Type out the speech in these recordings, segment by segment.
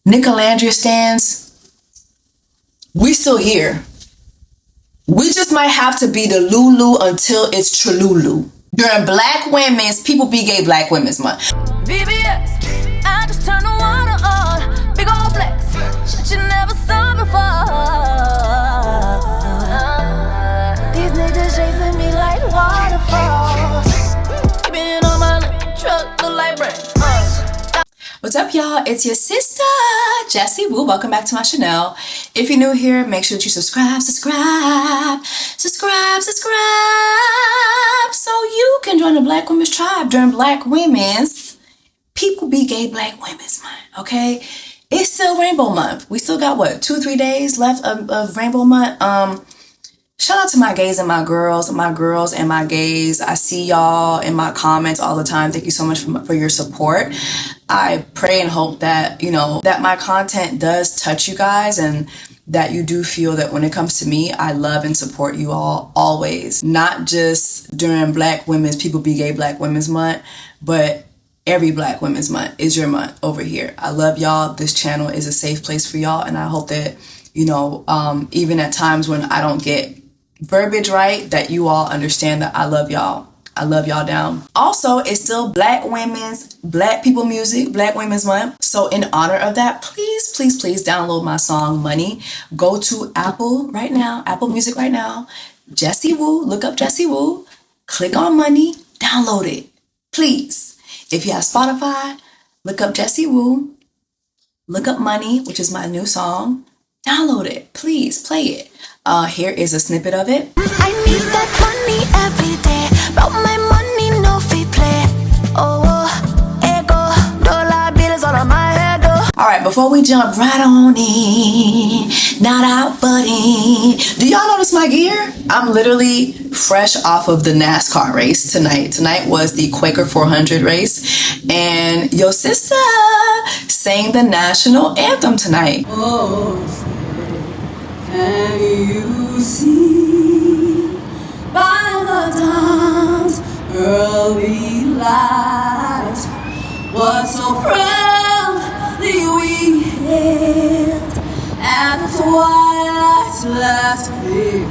Olandria stands, we still here. We just might have to be the Lulu until it's Trululu. During Black Women's, People Be Gay Black Women's Month. VBS, I just turned the water on. Big old flex, shit you never saw before. These niggas chasing me like waterfalls. Keeping on my lip, truck look like brains. What's up, y'all? It's your sister, Jessie Woo. Welcome back to my channel. If you're new here, make sure that you subscribe, so you can join the Black Women's Tribe during Black Women's People Be Gay Black Women's Month, okay? It's still Rainbow Month. We still got, what, 2-3 days left of Rainbow Month? Shout out to my gays and my girls and my gays. I see y'all in my comments all the time. Thank you so much for your support. I pray and hope that, that my content does touch you guys and that you do feel that when it comes to me, I love and support you all always. Not just during Black Women's People Be Gay Black Women's Month, but every Black Women's Month is your month over here. I love y'all. This channel is a safe place for y'all. And I hope that, even at times when I don't get verbiage right, that you all understand that I love y'all. I love y'all down. Also, it's still Black People Music, Black Women's Month. So in honor of that, please download my song Money. Go to Apple Music right now. Jessie Woo, look up Jessie Woo, click on Money, download it. Please. If you have Spotify, look up Jessie Woo, look up Money, which is my new song. Download it. Please play it. Here is a snippet of it. I need that money every day. About my money, no fee play. Oh, ego, dollar bills all on my head. All right, before we jump right on in, not out but in. Do y'all notice my gear? I'm literally fresh off of the NASCAR race tonight. Tonight was the Quaker 400 race, and your sister sang the national anthem tonight. Oh, can you see by the dawn's early light what so proudly we hailed at the twilight's last gleaming,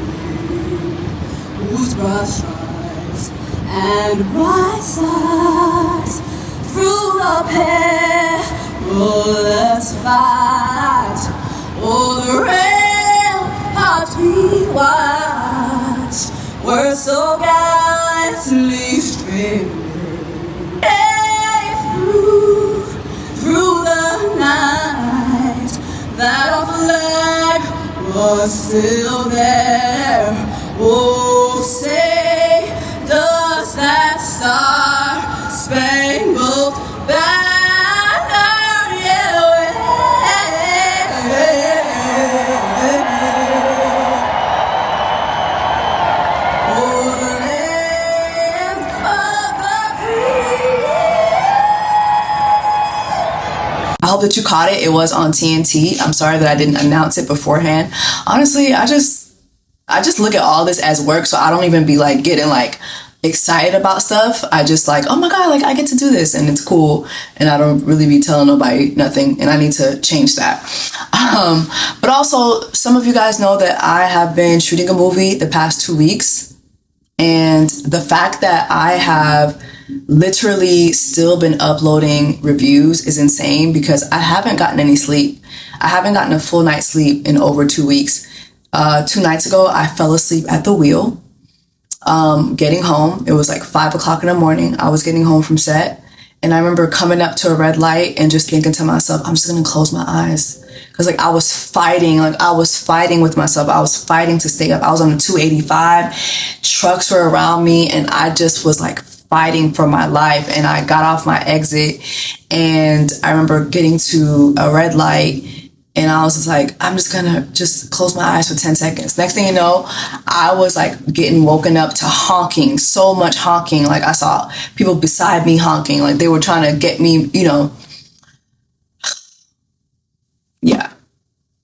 whose broad stripes and bright stars through the perilous fight o'er the ramparts we watched were so gallantly streaming through the night, that our flag was still there. Oh, say, does that star-spangled banner yet o'er the land of the free? I hope that you caught it. It was on TNT. I'm sorry that I didn't announce it beforehand. Honestly, I just look at all this as work, so I don't even be getting excited about stuff. I just oh my God, I get to do this and it's cool, and I don't really be telling nobody nothing, and I need to change that. But also, some of you guys know that I have been shooting a movie the past 2 weeks, and the fact that I have literally still been uploading reviews is insane because I haven't gotten any sleep. I haven't gotten a full night's sleep in over 2 weeks. 2 nights ago, I fell asleep at the wheel. Getting home, it was 5 o'clock in the morning. I was getting home from set, and I remember coming up to a red light and just thinking to myself, I'm just gonna close my eyes, because I was fighting with myself. I was fighting to stay up. I was on the 285, trucks were around me, and I just was fighting for my life. And I got off my exit, and I remember getting to a red light, and I was just I'm just gonna close my eyes for 10 seconds. Next thing you know, I was getting woken up to honking, so much honking. I saw people beside me honking, they were trying to get me, Yeah,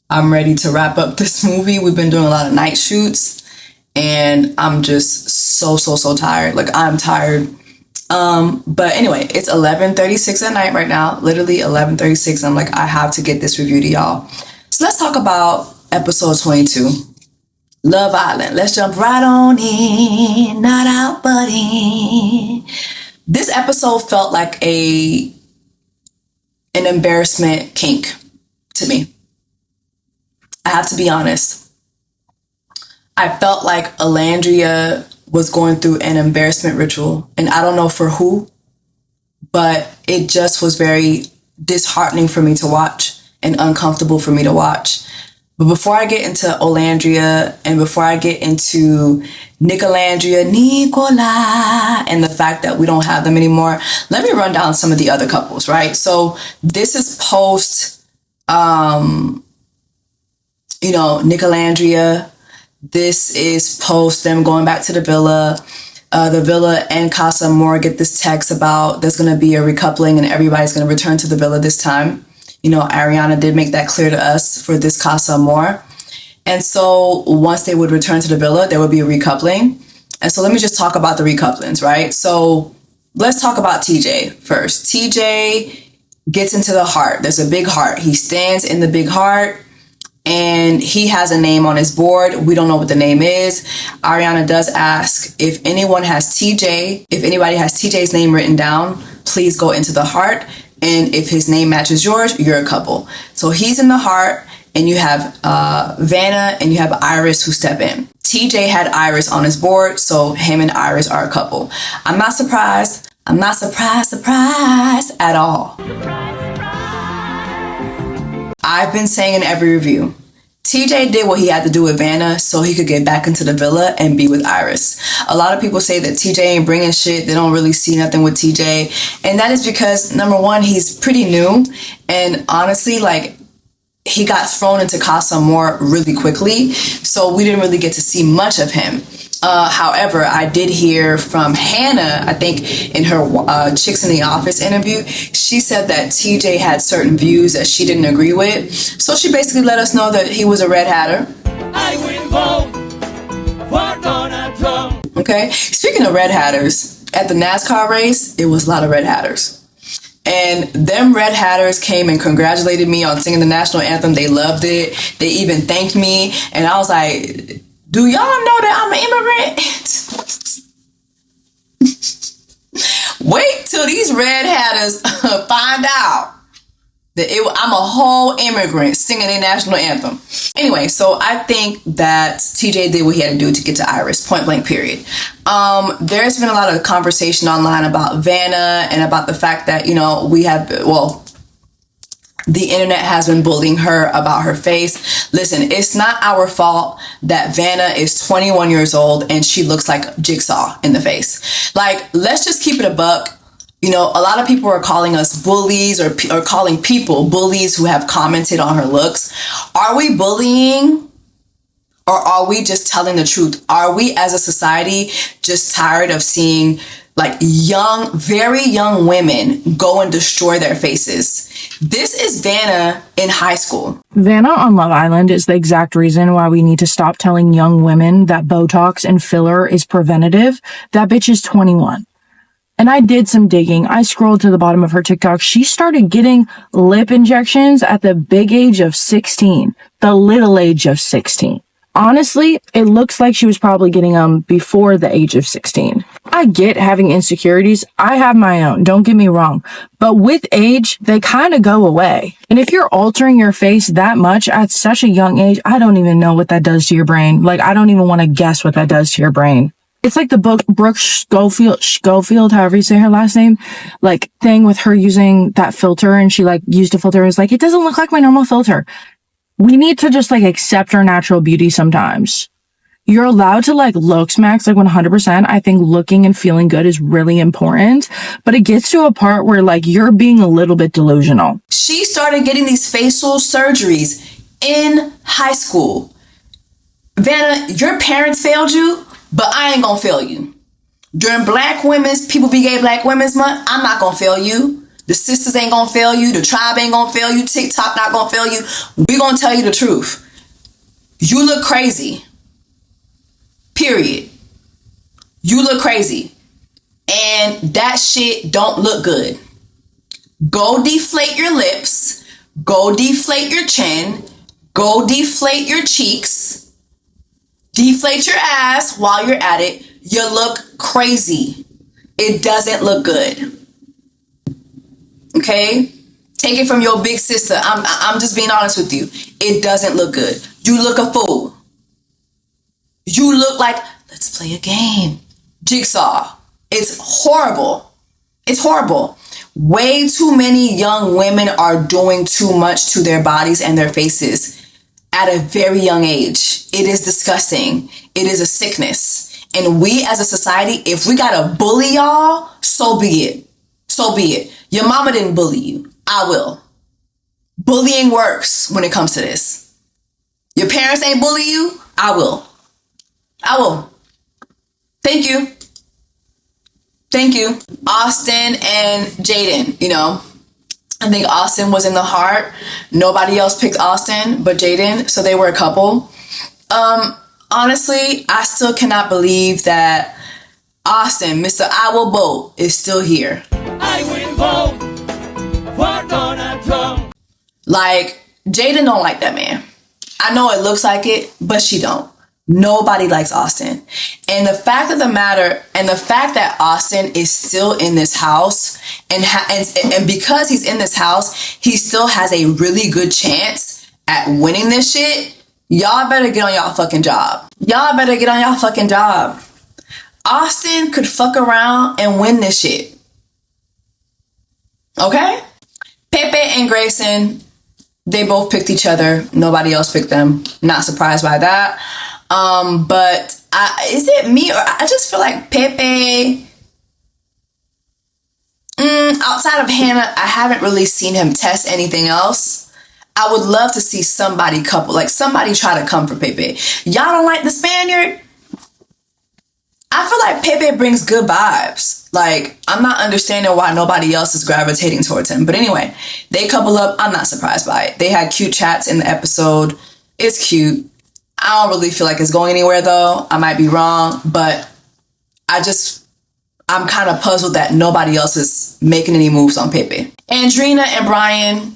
I'm ready to wrap up this movie. We've been doing a lot of night shoots, and I'm just so tired. I'm tired. But anyway, it's 11:36 at night right now, literally 11:36. I'm like, I have to get this review to y'all. So let's talk about episode 22, Love Island. Let's jump right on in, not out but in. This episode felt like an embarrassment kink to me. I have to be honest. I felt like Olandria was going through an embarrassment ritual, and I don't know for who, but it just was very disheartening for me to watch and uncomfortable for me to watch. But before I get into Olandria and before I get into Nicolandria, Nicola, and the fact that we don't have them anymore, let me run down some of the other couples, right? So this is post, Nicolandria. This is post them going back to the villa. The villa and Casa Amor get this text about there's going to be a recoupling and everybody's going to return to the villa this time. Ariana did make that clear to us for this Casa Amor. And so once they would return to the villa, there would be a recoupling. And so let me just talk about the recouplings, right? So let's talk about TJ first. TJ gets into the heart. There's a big heart. He stands in the big heart. And he has a name on his board. We don't know what the name is. Ariana does ask if anybody has TJ's name written down, please go into the heart. And if his name matches yours, you're a couple. So he's in the heart, and you have Vanna and you have Iris who step in. TJ had Iris on his board, so him and Iris are a couple. I'm not surprised. I'm not surprised at all. I've been saying in every review, TJ did what he had to do with Vanna so he could get back into the villa and be with Iris. A lot of people say that TJ ain't bringing shit. They don't really see nothing with TJ. And that is because, number one, he's pretty new. And honestly, he got thrown into Casa Amor really quickly. So we didn't really get to see much of him. However, I did hear from Hannah, I think in her Chicks in the Office interview, she said that TJ had certain views that she didn't agree with. So she basically let us know that he was a red hatter. I will vote for Donald Trump. Okay. Speaking of red hatters, at the NASCAR race, it was a lot of red hatters. And them red hatters came and congratulated me on singing the national anthem. They loved it. They even thanked me. And I was like, do y'all know that I'm an immigrant? Wait till these red hatters find out that I'm a whole immigrant singing a national anthem. Anyway, so I think that TJ did what he had to do to get to Iris, point blank, period. There's been a lot of conversation online about Vanna and about the fact that, the internet has been bullying her about her face. Listen, it's not our fault that Vanna is 21 years old and she looks like Jigsaw in the face. Let's just keep it a buck. A lot of people are calling us bullies or calling people bullies who have commented on her looks. Are we bullying? Or are we just telling the truth? Are we as a society just tired of seeing very young women go and destroy their faces? This is Vanna in high school. Vanna on Love Island is the exact reason why we need to stop telling young women that Botox and filler is preventative. That bitch is 21. And I did some digging. I scrolled to the bottom of her TikTok. She started getting lip injections at the big age of 16, the little age of 16. Honestly, it looks like she was probably getting them before the age of 16. I get having insecurities. I have my own. Don't get me wrong. But with age, they kind of go away. And if you're altering your face that much at such a young age, I don't even know what that does to your brain. I don't even want to guess what that does to your brain. It's like the book Brooke Schofield, however you say her last name, thing with her using that filter, and she used a filter. It was it doesn't look like my normal filter. We need to just accept our natural beauty sometimes. You're allowed to looks max 100%. I think looking and feeling good is really important, but it gets to a part where you're being a little bit delusional. She started getting these facial surgeries in high school. Vanna, your parents failed you, but I ain't gonna fail you. During People Be Gay Black Women's Month, I'm not gonna fail you. The sisters ain't gonna fail you. The tribe ain't gonna fail you. TikTok not gonna fail you. We gonna tell you the truth. You look crazy. Period. You look crazy. And that shit don't look good. Go deflate your lips. Go deflate your chin. Go deflate your cheeks. Deflate your ass while you're at it. You look crazy. It doesn't look good. Okay? Take it from your big sister. I'm just being honest with you. It doesn't look good. You look a fool. You look like, let's play a game. Jigsaw. It's horrible. It's horrible. Way too many young women are doing too much to their bodies and their faces at a very young age. It is disgusting. It is a sickness. And we as a society, if we gotta bully y'all, so be it. So be it. Your mama didn't bully you. I will. Bullying works when it comes to this. Your parents ain't bully you. I will. I will. Thank you. Thank you. Austin and Jaden, you know, I think Austin was in the heart. Nobody else picked Austin but Jaden, so they were a couple. Honestly, I still cannot believe that Austin, Mr. I Will Vote, is still here. I will vote for Donald Trump. Like, Jaden don't like that man. I know it looks like it, but she don't. Nobody likes Austin. And the fact of the matter, and the fact that Austin is still in this house, and because he's in this house, he still has a really good chance at winning this shit. Y'all better get on y'all fucking job. Y'all better get on y'all fucking job. Austin could fuck around and win this shit. Okay? Pepe and Grayson, they both picked each other. Nobody else picked them. Not surprised by that. But is it me, or I just feel like Pepe, outside of Hannah, I haven't really seen him test anything else. I would love to see somebody somebody try to come for Pepe. Y'all don't like the Spaniard? I feel like Pepe brings good vibes. Like, I'm not understanding why nobody else is gravitating towards him. But anyway, they couple up. I'm not surprised by it. They had cute chats in the episode. It's cute. I don't really feel like it's going anywhere, though. I might be wrong, but I'm kind of puzzled that nobody else is making any moves on Pepe. Andrina and Brian,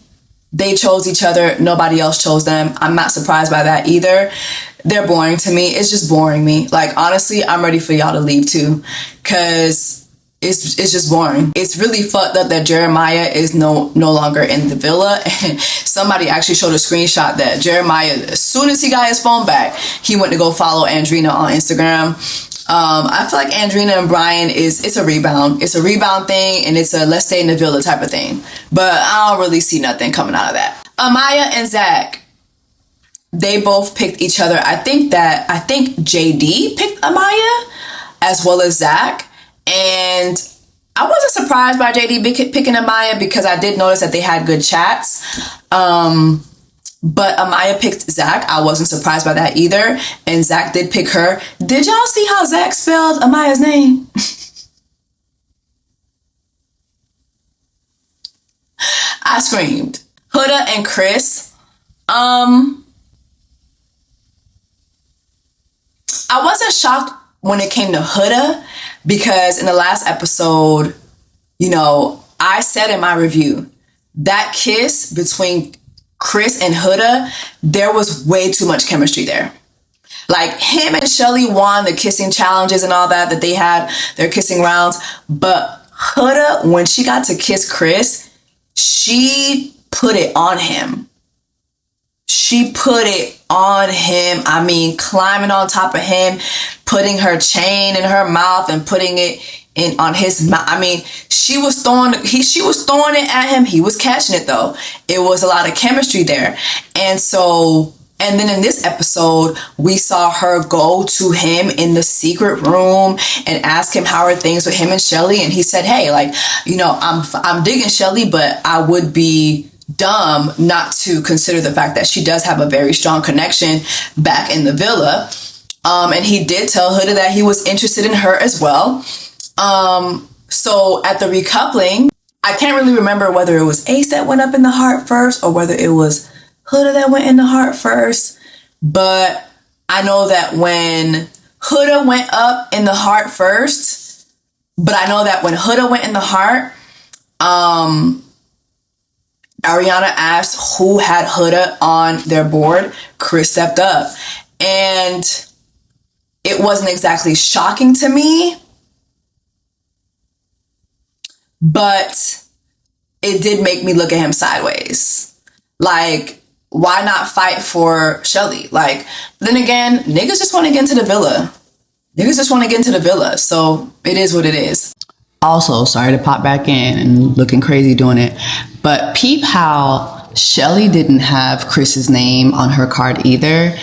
they chose each other. Nobody else chose them. I'm not surprised by that either. They're boring to me. It's just boring me. Like, honestly, I'm ready for y'all to leave too, because it's just boring. It's really fucked up that Jeremiah is no longer in the villa. And somebody actually showed a screenshot that Jeremiah, as soon as he got his phone back, he went to go follow Andrina on Instagram. I feel like Andrina and Brian it's a rebound. It's a rebound thing, and it's a let's stay in the villa type of thing. But I don't really see nothing coming out of that. Amaya and Zach, they both picked each other. I think JD picked Amaya as well as Zach. And I wasn't surprised by JD picking Amaya, because I did notice that they had good chats. But Amaya picked Zach. I wasn't surprised by that either. And Zach did pick her. Did y'all see how Zach spelled Amaya's name? I screamed. Huda and Chris. I wasn't shocked when it came to Huda, because in the last episode, you know, I said in my review, that kiss between Chris and Huda, there was way too much chemistry there. Like, him and Shelly won the kissing challenges and all that they had, their kissing rounds. But Huda, when she got to kiss Chris, she put it on him. She put it on him. I mean, climbing on top of him, putting her chain in her mouth and putting it on his mouth. I mean, she was throwing it at him. He was catching it, though. It was a lot of chemistry there. And then in this episode, we saw her go to him in the secret room and ask him how are things with him and Shelly. And he said, hey, like, you know, I'm digging Shelly, but I would be dumb not to consider the fact that she does have a very strong connection back in the villa. And he did tell Huda that he was interested in her as well. So at the recoupling, I can't really remember whether it was Ace that went up in the heart first or whether it was Huda that went in the heart first. But I know that when Huda went up in the heart first, But I know that when Huda went in the heart, Ariana asked who had Huda on their board. Chris stepped up. And it wasn't exactly shocking to me, but it did make me look at him sideways. Like, why not fight for Shelly? Like, then again, niggas just want to get into the villa. So it is what it is. Also, sorry to pop back in and looking crazy doing it, but peep how Shelly didn't have Chris's name on her card either.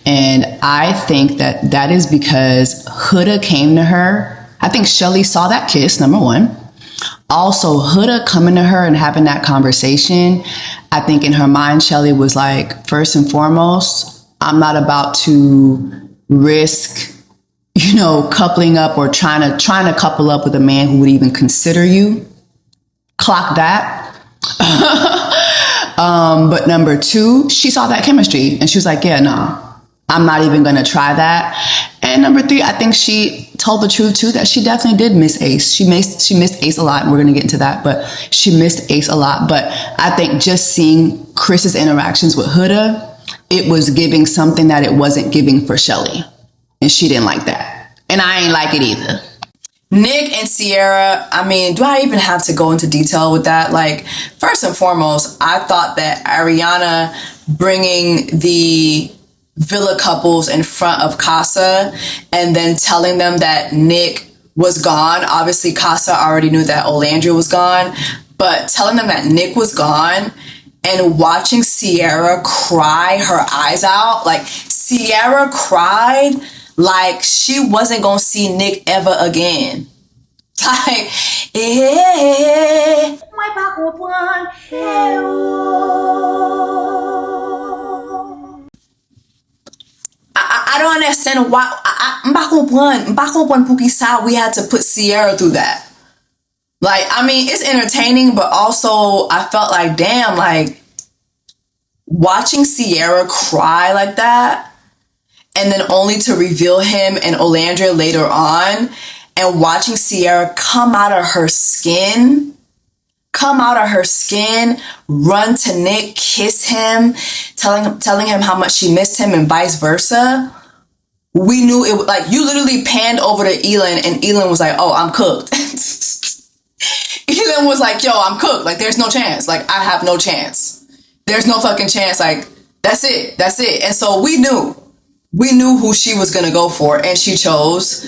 And I think that is because Huda came to her. I think Shelly saw that kiss, number one. Also, Huda coming to her and having that conversation, I think in her mind, Shelly was like, first and foremost, I'm not about to risk, coupling up or trying to couple up with a man who would even consider you. Clock that. But number two, she saw that chemistry and she was like, yeah, no, I'm not even going to try that. And number three, I think she told the truth too, that she definitely did miss Ace. She missed Ace a lot, and we're going to get into that, but she missed Ace a lot. But I think just seeing Chris's interactions with Huda, it was giving something that it wasn't giving for Shelly. And she didn't like that. And I ain't like it either. Nick and Sierra, I mean, do I even have to go into detail with that? Like, first and foremost, I thought that Ariana bringing the villa couples in front of Casa and then telling them that Nick was gone. Obviously, Casa already knew that Olandria was gone, but telling them that Nick was gone and watching Sierra cry her eyes out, like Sierra cried like she wasn't gonna see Nick ever again. Like, I don't understand why. We had to put Sierra through that. Like, I mean, it's entertaining, but also I felt like, damn, like watching Sierra cry like that, and then only to reveal him and Olandria later on, and watching Sierra come out of her skin, run to Nick, kiss him, telling him how much she missed him and vice versa. We knew it, like, you literally panned over to Elin and Elin was like, oh, I'm cooked. Elin was like, yo, I'm cooked. Like, there's no chance. Like, I have no chance. There's no fucking chance. Like, that's it. And so we knew who she was going to go for, and she chose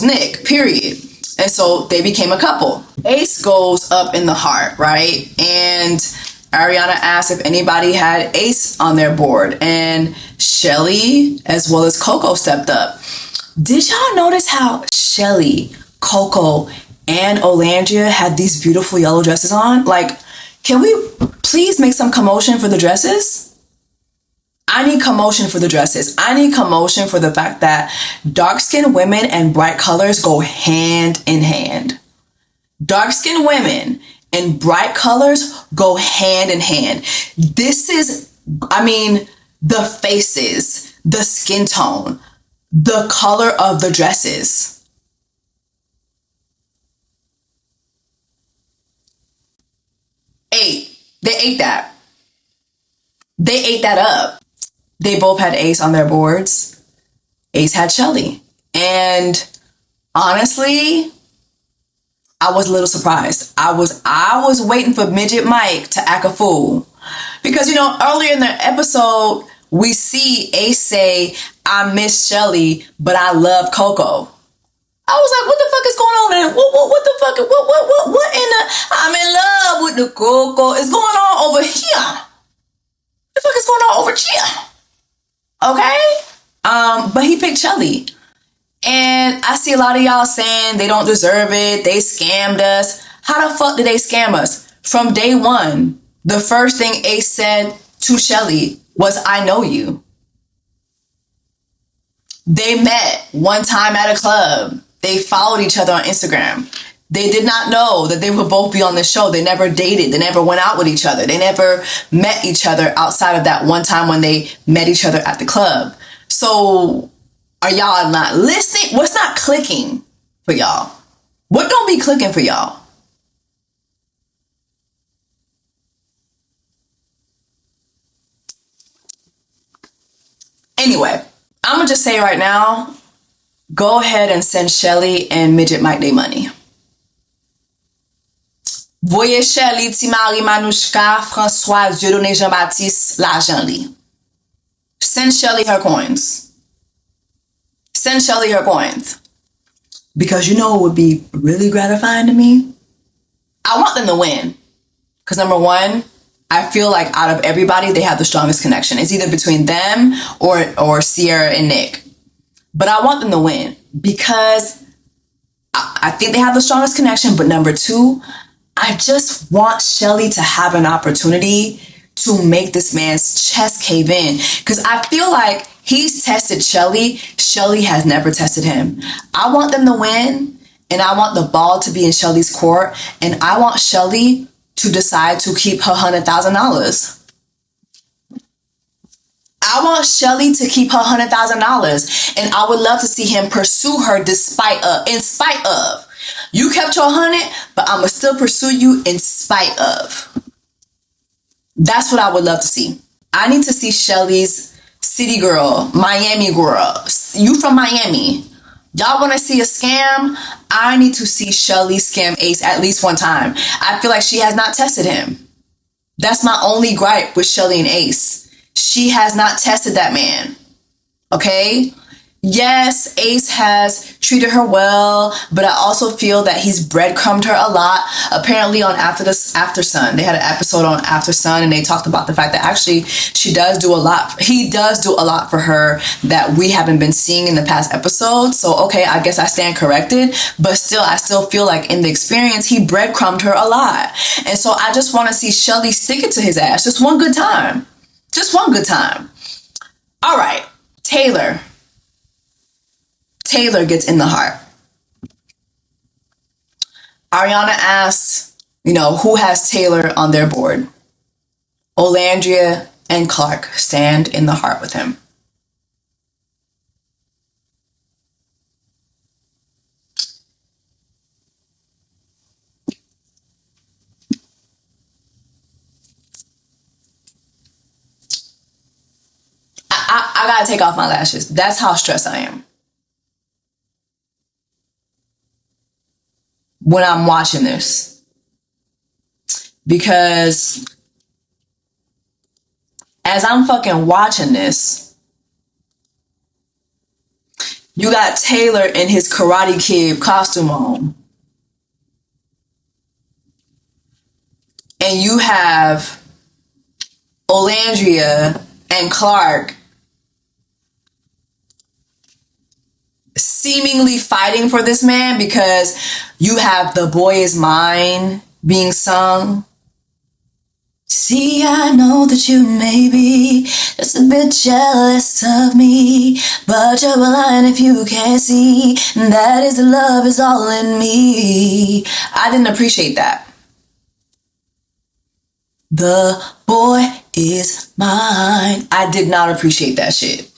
Nick, period. And so they became a couple. Ace goes up in the heart, right? And Ariana asked if anybody had Ace on their board, and Shelly as well as Coco stepped up. Did y'all notice how Shelly, Coco, and Olandria had these beautiful yellow dresses on? Like, can we please make some commotion for the dresses? I need commotion for the dresses. I need commotion for the fact that dark-skinned women and bright colors go hand in hand. Dark-skinned women and bright colors go hand in hand. This is, I mean, the faces, the skin tone, the color of the dresses. They ate that. They ate that up. They both had Ace on their boards. Ace had Shelly. And honestly, I was a little surprised. I was waiting for Midget Mike to act a fool. Because, earlier in the episode, we see Ace say, I miss Shelly, but I love Coco. I was like, what the fuck is going on? And what the fuck? What in the, I'm in love with the Coco is going on over here. What the fuck is going on over here? Okay? But he picked Shelly. And I see a lot of y'all saying they don't deserve it. They scammed us. How the fuck did they scam us? From day one, the first thing Ace said to Shelly was, I know you. They met one time at a club. They followed each other on Instagram. They did not know that they would both be on the show. They never dated. They never went out with each other. They never met each other outside of that one time when they met each other at the club. So are y'all not listening? What's not clicking? for y'all? What don't be clicking for y'all? Anyway, I'm gonna just say right now, go ahead and send Shelly and Midget Mike their money. Voyez Shelly, Timari, Manouchka, François, Dieudonné, Jean-Baptiste, l'argent li. Send Shelly her coins. Send Shelly her coins. Because you know what would be really gratifying to me? I want them to win. Because number one, I feel like out of everybody, they have the strongest connection. It's either between them or Sierra and Nick. But I want them to win because I think they have the strongest connection. But number two, I just want Shelly to have an opportunity to make this man's chest cave in. Because I feel like he's tested Shelly. Shelly has never tested him. I want them to win, and I want the ball to be in Shelly's court, and I want Shelly to decide to keep her $100,000. I want Shelly to keep her $100,000, and I would love to see him pursue her in spite of. You kept your 100, but I'ma still pursue you in spite of. That's what I would love to see. I need to see Shelly's city girl, Miami girl. You from Miami. Y'all want to see a scam? I need to see Shelly scam Ace at least one time. I feel like she has not tested him. That's my only gripe with Shelly and Ace. She has not tested that man. Okay? Yes, Ace has treated her well, but I also feel that he's breadcrumbed her a lot. Apparently on After Sun, they had an episode on After Sun, and they talked about the fact that actually he does do a lot for her that we haven't been seeing in the past episodes. So okay, I guess I stand corrected, but still, I still feel like in the experience, he breadcrumbed her a lot. And so I just want to see Shelly stick it to his ass just one good time. Just one good time. All right, Taylor gets in the heart. Ariana asks, who has Taylor on their board? Olandria and Clark stand in the heart with him. I gotta take off my lashes. That's how stressed I am when I'm watching this, because as I'm fucking watching this, you got Taylor in his Karate Kid costume on, and you have Olandria and Clark seemingly fighting for this man because you have The Boy Is Mine being sung. See, I know that you may be just a bit jealous of me, but you're lying if you can't see that is the love is all in me. I didn't appreciate that. The boy is mine. I did not appreciate that shit.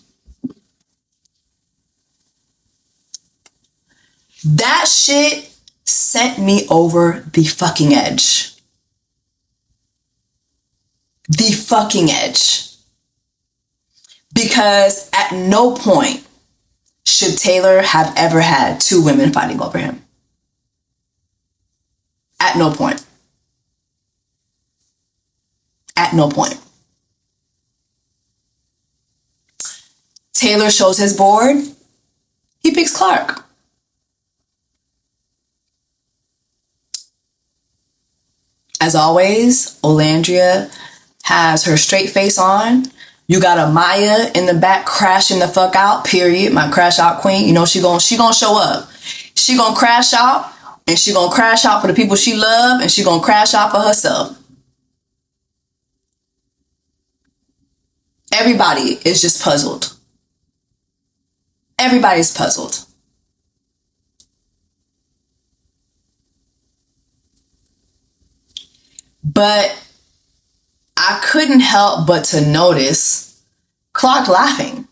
That shit sent me over the fucking edge. The fucking edge. Because at no point should Taylor have ever had two women fighting over him. At no point. At no point. Taylor shows his board. He picks Clark. As always, Olandria has her straight face on. You got a Maya in the back crashing the fuck out, period. My crash out queen. She gonna show up. She gonna crash out, and she gonna crash out for the people she love, and she gonna crash out for herself. Everybody is just puzzled. Everybody's puzzled. But I couldn't help but to notice Clark laughing.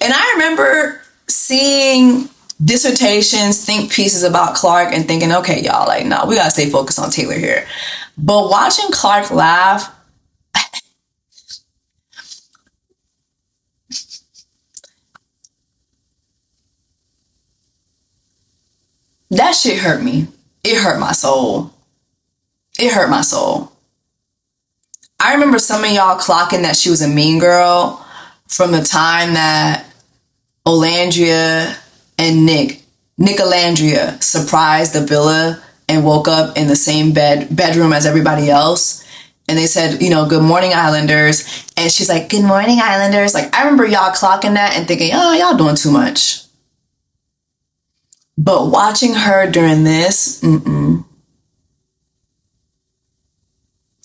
And I remember seeing dissertations, think pieces about Clark, and thinking, okay, y'all, like, no, we gotta stay focused on Taylor here. But watching Clark laugh, that shit hurt me. It hurt my soul. It hurt my soul. I remember some of y'all clocking that she was a mean girl from the time that Olandria and Nick Olandria surprised the villa and woke up in the same bedroom as everybody else. And they said, you know, good morning, Islanders. And she's like, good morning, Islanders. Like, I remember y'all clocking that and thinking, oh, y'all doing too much. But watching her during this,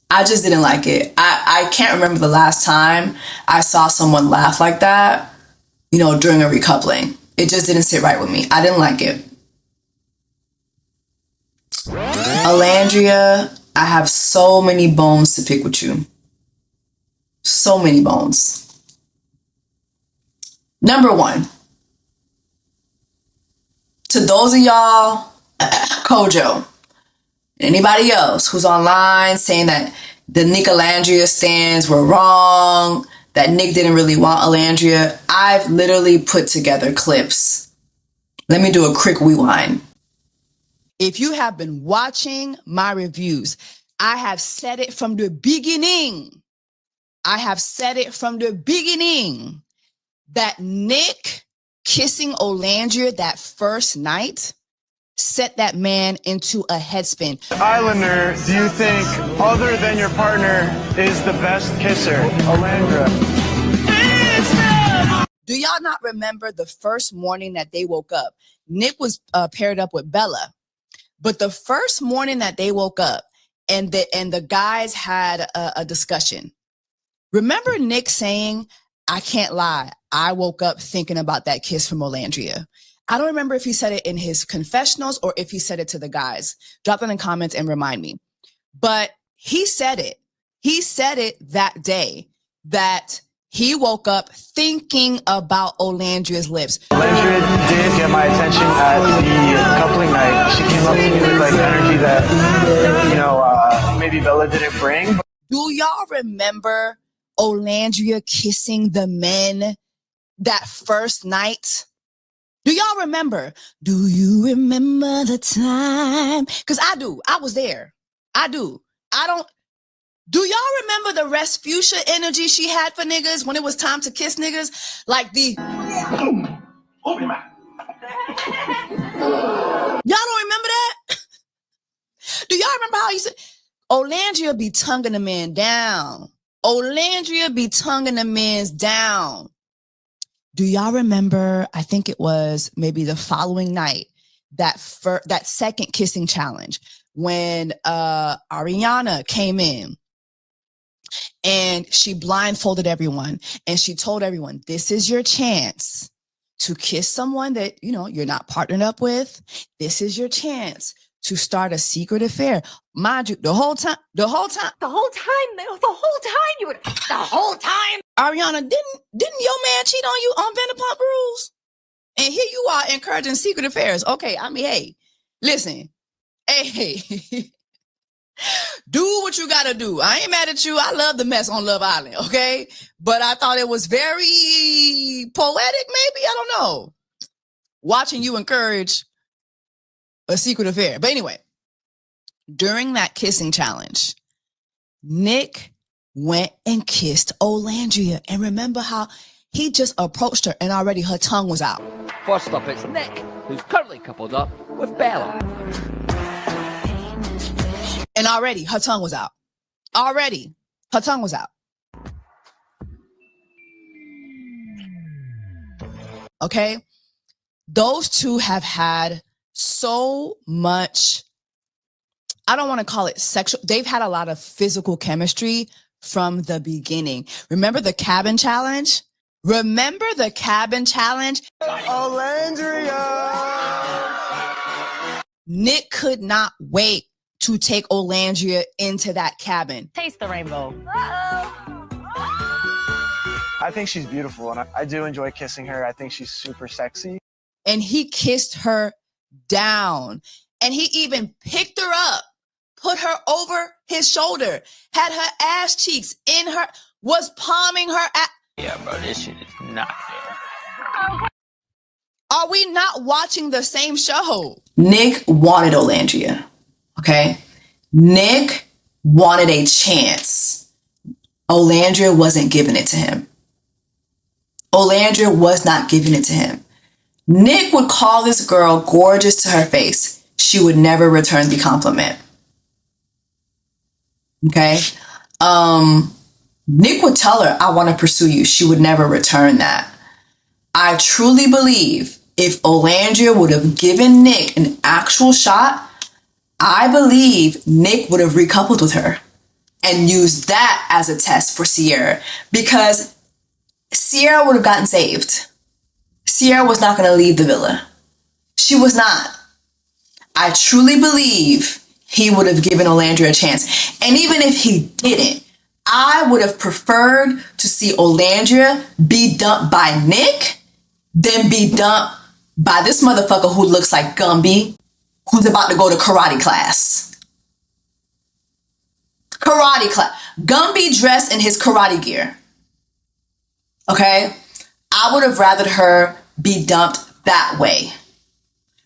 I just didn't like it. I can't remember the last time I saw someone laugh like that, you know, during a recoupling. It just didn't sit right with me. I didn't like it. Olandria, I have so many bones to pick with you. So many bones. Number one, to those of y'all, Kojo, anybody else who's online saying that the Nick Olandria stands were wrong, that Nick didn't really want Olandria, I've literally put together clips. Let me do a quick rewind. If you have been watching my reviews, I have said it from the beginning. That Nick kissing Olandria that first night set that man into a headspin. Islander, do you think, other than your partner, is the best kisser, Olandria? Do y'all not remember the first morning that they woke up? Nick was paired up with Bella. But the first morning that they woke up and the guys had a discussion. Remember Nick saying, I can't lie, I woke up thinking about that kiss from Olandria. I don't remember if he said it in his confessionals or if he said it to the guys. Drop that in the comments and remind me. But he said it. He said it that day that he woke up thinking about Olandria's lips. Olandria did get my attention at the coupling night. She came up to me with like energy that, you know, maybe Bella didn't bring. Do y'all remember Olandria kissing the men that first night? Do y'all remember? Do you remember the time? Because I do. I was there. I do. I don't. Do y'all remember the Respucia energy she had for niggas when it was time to kiss niggas? Like the... Open your mouth. Y'all don't remember that? Do y'all remember how you said... Olandria be tonguing the man down. Olandria be tonguing the men's down. Do y'all remember, I think it was maybe the following night, that second kissing challenge when Ariana came in and she blindfolded everyone and she told everyone, this is your chance to kiss someone that, you know, you're not partnered up with. This is your chance to start a secret affair. Mind you, the whole time, Ariana, didn't your man cheat on you on Vanderpump Rules? And here you are encouraging secret affairs. Okay, I mean, hey, listen, hey, do what you gotta do. I ain't mad at you. I love the mess on Love Island, okay? But I thought it was very poetic, maybe, I don't know, watching you encourage a secret affair. But anyway, during that kissing challenge, Nick went and kissed Olandria. And remember how he just approached her and already her tongue was out. First up, it's Nick, who's currently coupled up with Bella. And already her tongue was out. Already her tongue was out. Okay? Those two have had so much, I don't want to call it sexual. They've had a lot of physical chemistry from the beginning. Remember the cabin challenge? Olandria! Nick could not wait to take Olandria into that cabin. Taste the rainbow. I think she's beautiful, and I do enjoy kissing her. I think she's super sexy. and he kissed her down. And he even picked her up, put her over his shoulder, had her ass cheeks in her, was palming her. Yeah, bro, this shit is not fair. Are we not watching the same show? Nick wanted Olandria, okay? Nick wanted a chance. Olandria wasn't giving it to him. Olandria was not giving it to him. Nick would call this girl gorgeous to her face. She would never return the compliment. Okay? Nick would tell her, I want to pursue you. She would never return that. I truly believe if Olandria would have given Nick an actual shot, I believe Nick would have recoupled with her and used that as a test for Sierra, because Sierra would have gotten saved. Sierra was not going to leave the villa. She was not. I truly believe he would have given Olandria a chance. And even if he didn't, I would have preferred to see Olandria be dumped by Nick than be dumped by this motherfucker who looks like Gumby, who's about to go to karate class. Karate class. Gumby dressed in his karate gear. Okay? I would have rather her be dumped that way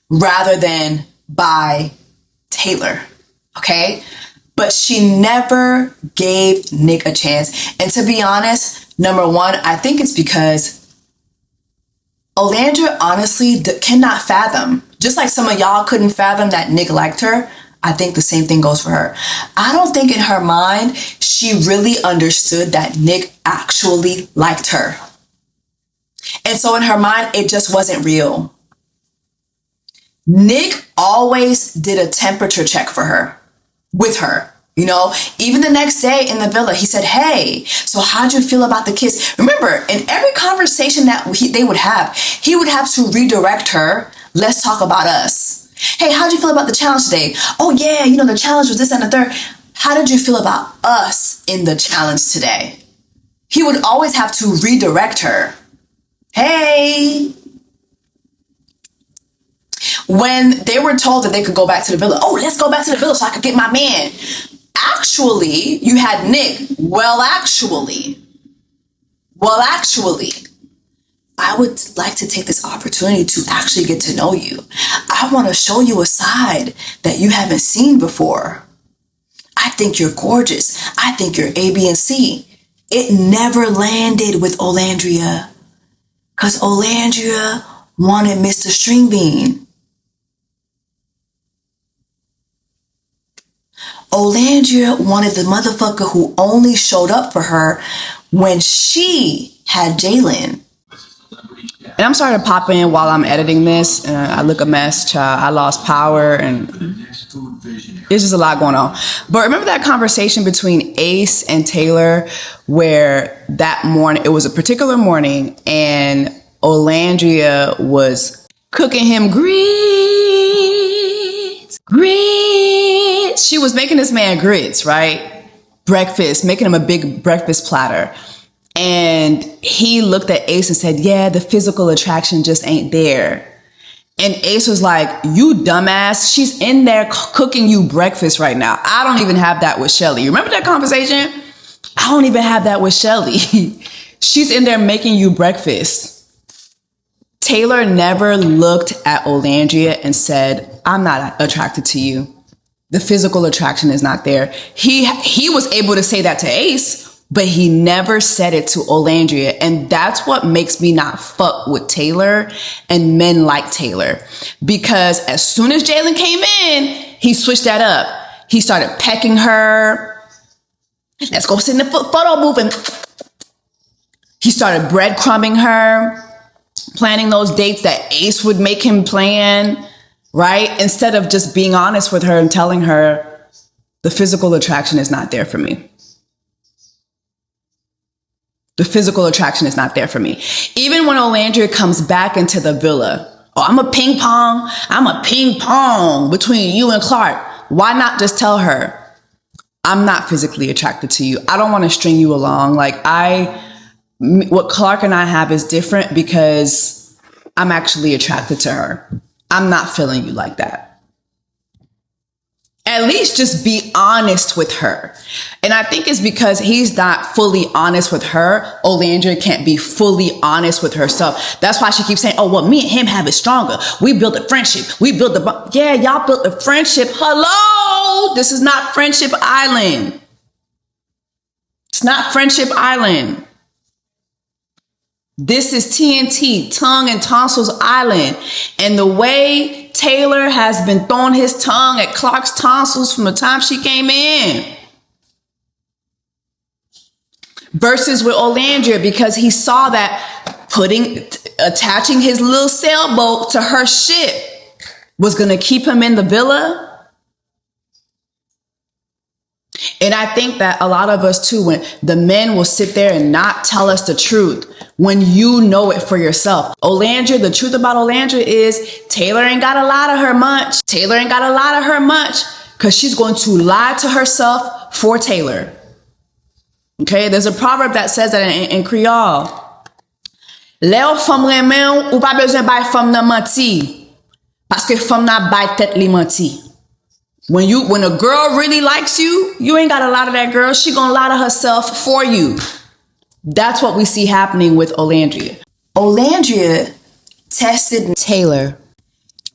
rather than by Taylor. Okay? But she never gave Nick a chance. And to be honest, number one, I think it's because Olandria honestly cannot fathom, just like some of y'all couldn't fathom that Nick liked her, I think the same thing goes for her. I don't think in her mind she really understood that Nick actually liked her. And so in her mind, it just wasn't real. Nick always did a temperature check for her, with her. You know, even the next day in the villa, he said, hey, so how'd you feel about the kiss? Remember, in every conversation that they would have, he would have to redirect her. Let's talk about us. Hey, how'd you feel about the challenge today? Oh, yeah, you know, the challenge was this and the third. How did you feel about us in the challenge today? He would always have to redirect her. Hey. When they were told that they could go back to the villa, oh, let's go back to the villa so I could get my man. Actually, you had Nick. Well, actually, I would like to take this opportunity to actually get to know you. I want to show you a side that you haven't seen before. I think you're gorgeous. I think you're A, B, and C. It never landed with Olandria because Olandria wanted Mr. String Bean. Olandria wanted the motherfucker who only showed up for her when she had Jalen. And I'm sorry to pop in while I'm editing this. I look a mess, child. I lost power and there's just a lot going on. But remember that conversation between Ace and Taylor where that morning, it was a particular morning and Olandria was cooking him grits. She was making this man grits, right? Breakfast, making him a big breakfast platter. And he looked at Ace and said, yeah, the physical attraction just ain't there. And Ace was like, you dumbass, she's in there cooking you breakfast right now. I don't even have that with Shelly. You remember that conversation? I don't even have that with Shelly. She's in there making you breakfast. Taylor never looked at Olandria and said, I'm not attracted to you. The physical attraction is not there. He was able to say that to Ace, but he never said it to Olandria. And that's what makes me not fuck with Taylor and men like Taylor. Because as soon as Jalen came in, he switched that up. He started pecking her. Let's go sit in the photo booth. And he started breadcrumbing her, planning those dates that Ace would make him plan, right? Instead of just being honest with her and telling her the physical attraction is not there for me. The physical attraction is not there for me. Even when Olandria comes back into the villa, oh, I'm a ping pong between you and Clark. Why not just tell her, I'm not physically attracted to you. I don't want to string you along. Like what Clark and I have is different because I'm actually attracted to her. I'm not feeling you like that. At least just be honest with her. And I think it's because he's not fully honest with her. Olandria can't be fully honest with herself. That's why she keeps saying, oh, well, me and him have it stronger. We built a friendship. We built a, yeah, y'all built a friendship. Hello. This is not Friendship Island. It's not Friendship Island. This is TNT, Tongue and Tonsils Island. And the way Taylor has been throwing his tongue at Clark's tonsils from the time she came in. Versus with Olandria, because he saw that attaching his little sailboat to her ship was going to keep him in the villa. And I think that a lot of us too, when the men will sit there and not tell us the truth, when you know it for yourself. Olandria, the truth about Olandria is Taylor ain't got a lot of her much. Taylor ain't got a lot of her much because she's going to lie to herself for Taylor. Okay, there's a proverb that says that in Creole. Lè ou femme remen ou pas besoin bay femme nan manti. Parce que femme nan bay tête li manti. When a girl really likes you, you ain't got a lot of that girl. She gonna lie to herself for you. That's what we see happening with Olandria. Olandria tested Taylor.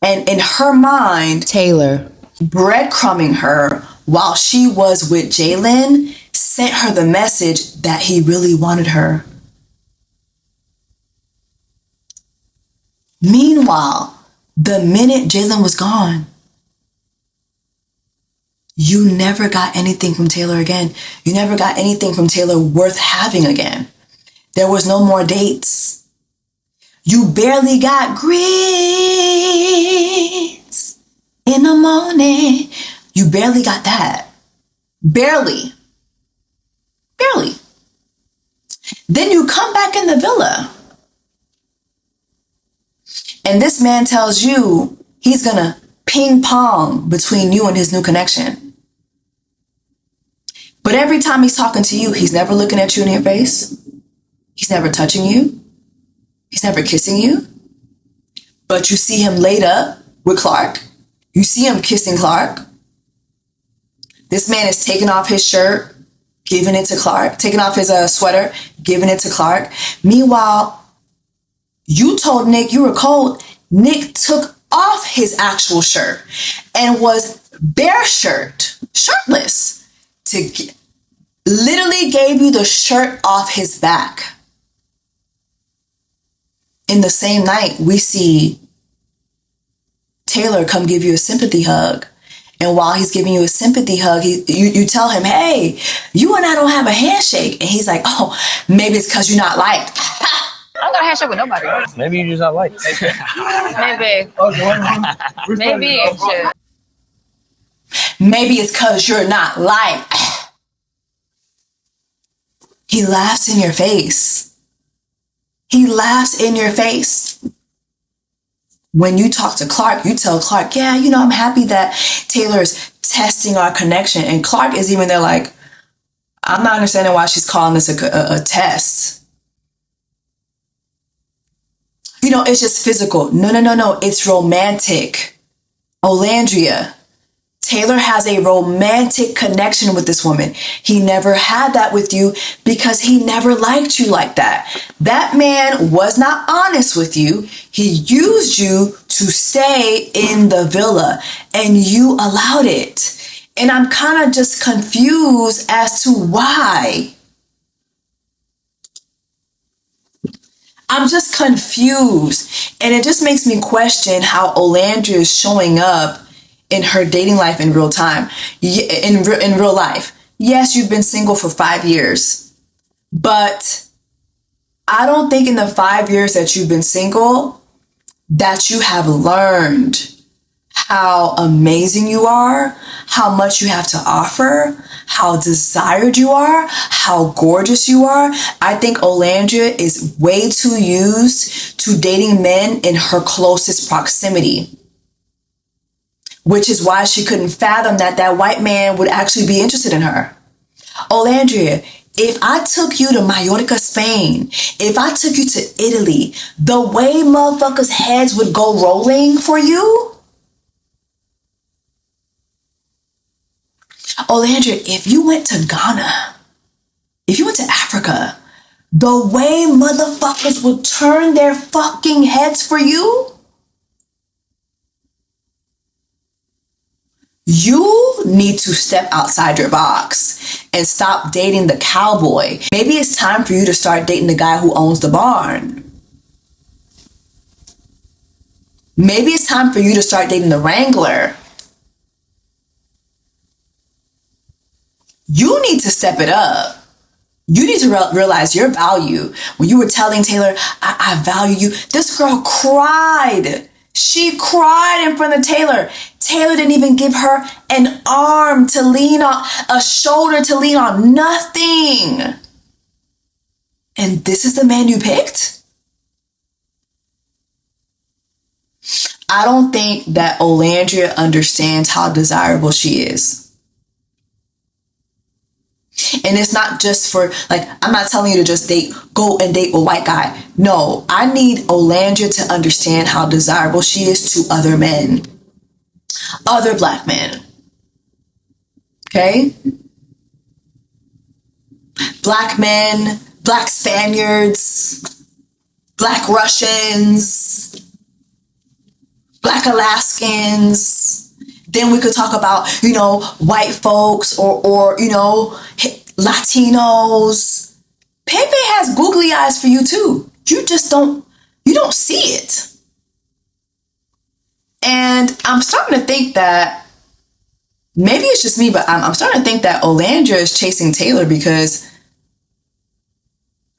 And in her mind, Taylor, breadcrumbing her while she was with Jalen, sent her the message that he really wanted her. Meanwhile, the minute Jalen was gone, you never got anything from Taylor again. You never got anything from Taylor worth having again. There was no more dates. You barely got greens in the morning. You barely got that. Barely. Then you come back in the villa. And this man tells you he's gonna ping pong between you and his new connection. But every time he's talking to you, he's never looking at you in your face. He's never touching you. He's never kissing you. But you see him laid up with Clark. You see him kissing Clark. This man is taking off his shirt, giving it to Clark, taking off his sweater, giving it to Clark. Meanwhile, you told Nick you were cold. Nick took off his actual shirt and was shirtless, literally gave you the shirt off his back. In the same night, we see Taylor come give you a sympathy hug. And while he's giving you a sympathy hug, you tell him, hey, you and I don't have a handshake. And he's like, oh, maybe it's because you're not liked. I don't got a handshake with nobody. Maybe you're just not liked. Maybe it's because you're not liked. He laughs in your face. He laughs in your face. When you talk to Clark, you tell Clark, yeah, I'm happy that Taylor's testing our connection. And Clark is even there like, I'm not understanding why she's calling this a test. It's just physical. No. It's romantic. Olandria. Taylor has a romantic connection with this woman. He never had that with you because he never liked you like that. That man was not honest with you. He used you to stay in the villa and you allowed it. And I'm kind of just confused as to why. I'm just confused. And it just makes me question how Olandria is showing up in her dating life in real time, in real life. Yes, you've been single for 5 years, but I don't think in the 5 years that you've been single that you have learned how amazing you are, how much you have to offer, how desired you are, how gorgeous you are. I think Olandria is way too used to dating men in her closest proximity, which is why she couldn't fathom that white man would actually be interested in her. Olandria, If I took you to Mallorca, Spain, if I took you to Italy, the way motherfuckers' heads would go rolling for you. Olandria, if you went to Ghana, if you went to Africa, the way motherfuckers would turn their fucking heads for you. You need to step outside your box and stop dating the cowboy. Maybe it's time for you to start dating the guy who owns the barn. Maybe it's time for you to start dating the wrangler. You need to step it up. You need to realize your value. When you were telling Taylor, I value you, this girl cried. She cried in front of Taylor. Taylor didn't even give her an arm to lean on, a shoulder to lean on, nothing. And this is the man you picked? I don't think that Olandria understands how desirable she is. And it's not just for, like, I'm not telling you to just go and date a white guy. No, I need Olandria to understand how desirable she is to other men. Other black men. Okay? Black men, black Spaniards, black Russians, black Alaskans. Then we could talk about, white folks or Latinos. Pepe has googly eyes for you too. You don't see it. And I'm starting to think that, maybe it's just me, but I'm starting to think that Olandria is chasing Taylor because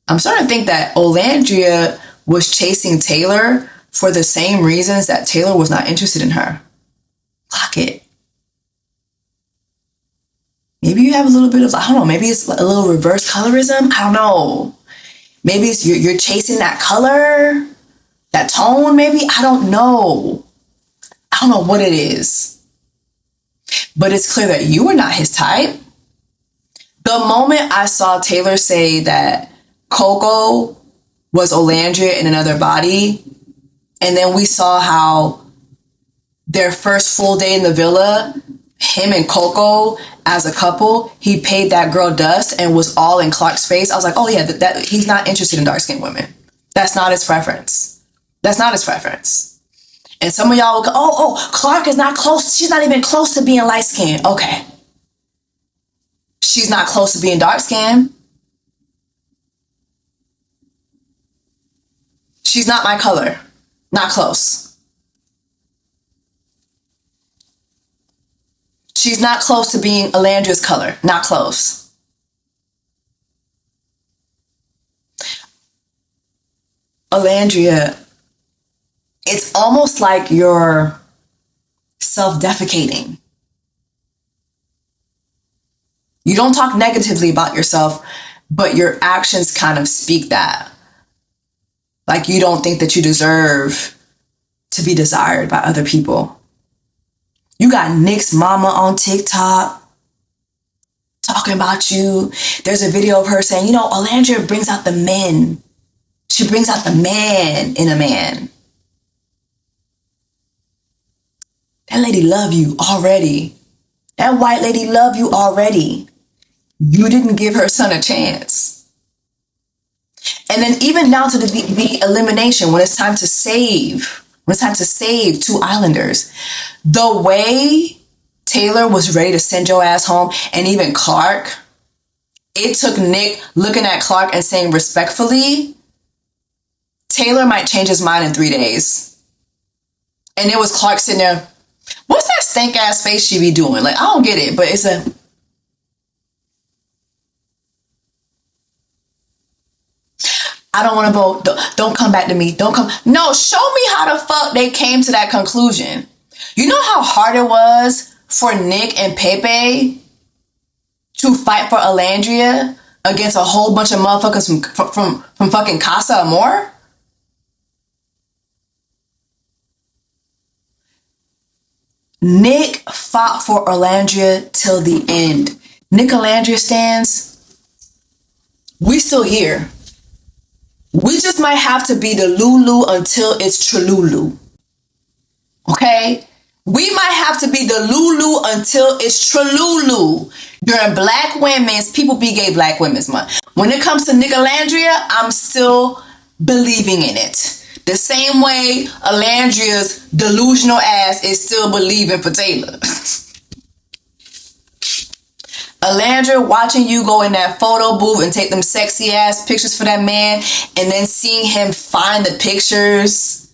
I'm starting to think that Olandria was chasing Taylor for the same reasons that Taylor was not interested in her. Clock it. Maybe you have a little bit of, I don't know, maybe it's a little reverse colorism. I don't know. Maybe it's you're chasing that color, that tone, maybe. I don't know. I don't know what it is. But it's clear that you were not his type. The moment I saw Taylor say that Coco was Olandria in another body, and then we saw how their first full day in the villa, him and Coco as a couple, he paid that girl dust and was all in Clark's face. I was like, oh yeah, that he's not interested in dark-skinned women. That's not his preference. That's not his preference. And some of y'all will go, oh, Clark is not close. She's not even close to being light-skinned. Okay. She's not close to being dark-skinned. She's not my color. Not close. She's not close to being Olandria's color. Not close. Olandria, it's almost like you're self-defecating. You don't talk negatively about yourself, but your actions kind of speak that. Like you don't think that you deserve to be desired by other people. You got Nick's mama on TikTok talking about you. There's a video of her saying, Olandria brings out the men. She brings out the man in a man. That lady love you already. That white lady love you already. You didn't give her son a chance. And then even down to the elimination, when it's time to save, two islanders, the way Taylor was ready to send your ass home, and even Clark, it took Nick looking at Clark and saying respectfully, Taylor might change his mind in 3 days. And it was Clark sitting there, what's that stank ass face she be doing? Like, I don't get it, but it's a... I don't want to vote. Don't come back to me. Don't come. No, show me how the fuck they came to that conclusion. You know how hard it was for Nick and Pepe to fight for Olandria against a whole bunch of motherfuckers from fucking Casa Amor? Nick fought for Olandria till the end. Nick Olandria stands. We still here. We just might have to be the Lulu until it's Trululu. Okay? We might have to be the Lulu until it's Trululu. During Black Women's, People Be Gay Black Women's Month. When it comes to Olandria, I'm still believing in it. The same way Olandria's delusional ass is still believing for Taylor. Olandria watching you go in that photo booth and take them sexy ass pictures for that man, and then seeing him find the pictures.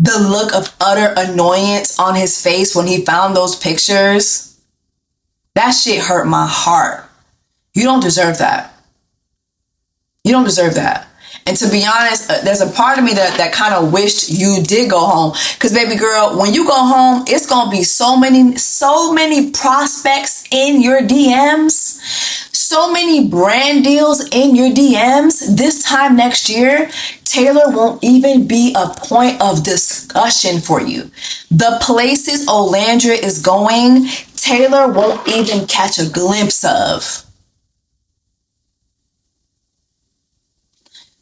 The look of utter annoyance on his face when he found those pictures. That shit hurt my heart. You don't deserve that. You don't deserve that. And to be honest, there's a part of me that kind of wished you did go home. Because baby girl, when you go home, it's going to be so many prospects in your DMs. So many brand deals in your DMs. This time next year, Taylor won't even be a point of discussion for you. The places Olandria is going, Taylor won't even catch a glimpse of.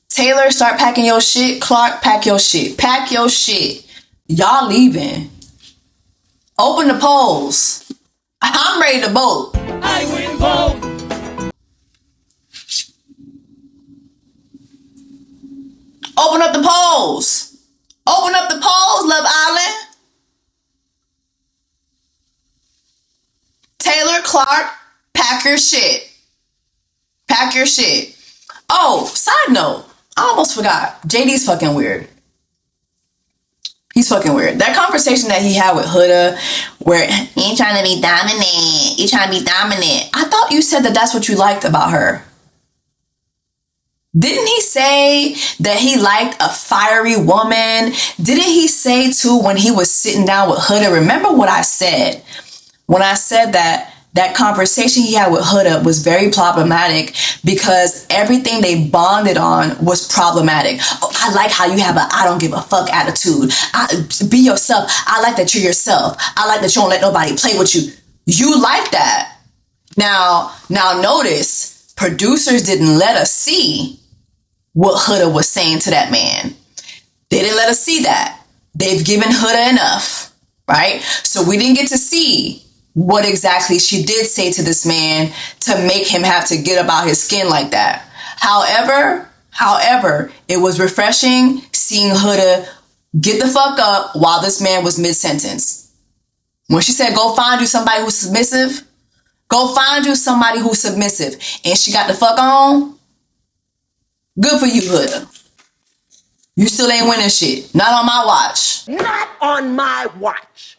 Taylor, start packing your shit. Clark, pack your shit. Pack your shit. Y'all leaving. Open the polls. I'm ready to vote. I will vote. Open up the polls. Open up the polls, Love Island. Taylor, Clark, pack your shit. Pack your shit. Oh, side note. I almost forgot. JD's fucking weird. He's fucking weird. That conversation that he had with Huda, where you trying to be dominant. You trying to be dominant. I thought you said that that's what you liked about her. Didn't he say that he liked a fiery woman? Didn't he say too when he was sitting down with Huda? Remember what I said? When I said that conversation he had with Huda was very problematic because everything they bonded on was problematic. Oh, I like how you have a I don't give a fuck attitude. Be yourself. I like that you're yourself. I like that you don't let nobody play with you. You like that. Now notice, producers didn't let us see what Huda was saying to that man. They didn't let us see that. They've given Huda enough, right? So we didn't get to see what exactly she did say to this man to make him have to get up out his skin like that. However, it was refreshing seeing Huda get the fuck up while this man was mid-sentence. When she said, go find you somebody who's submissive, and she got the fuck on, good for you, Huda. You still ain't winning shit. Not on my watch. Not on my watch.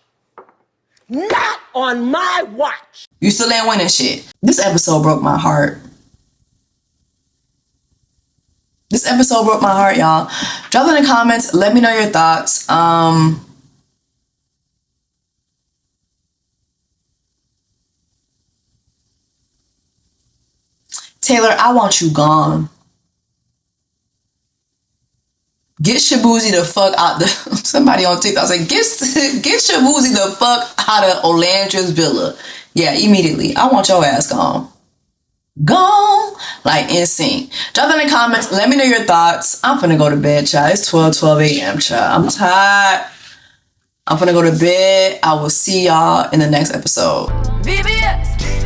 Not on my watch. You still ain't winning shit. This episode broke my heart. Y'all. Drop it in the comments. Let me know your thoughts. Taylor, I want you gone. Get Shabuzi the fuck out the... Somebody on TikTok said, get Shabuzi the fuck out of Olandria's villa. Yeah, immediately. I want your ass gone. Gone. Like, insane. Drop it in the comments. Let me know your thoughts. I'm finna go to bed, child. It's 12 a.m., child. I'm tired. I'm finna go to bed. I will see y'all in the next episode. VBS.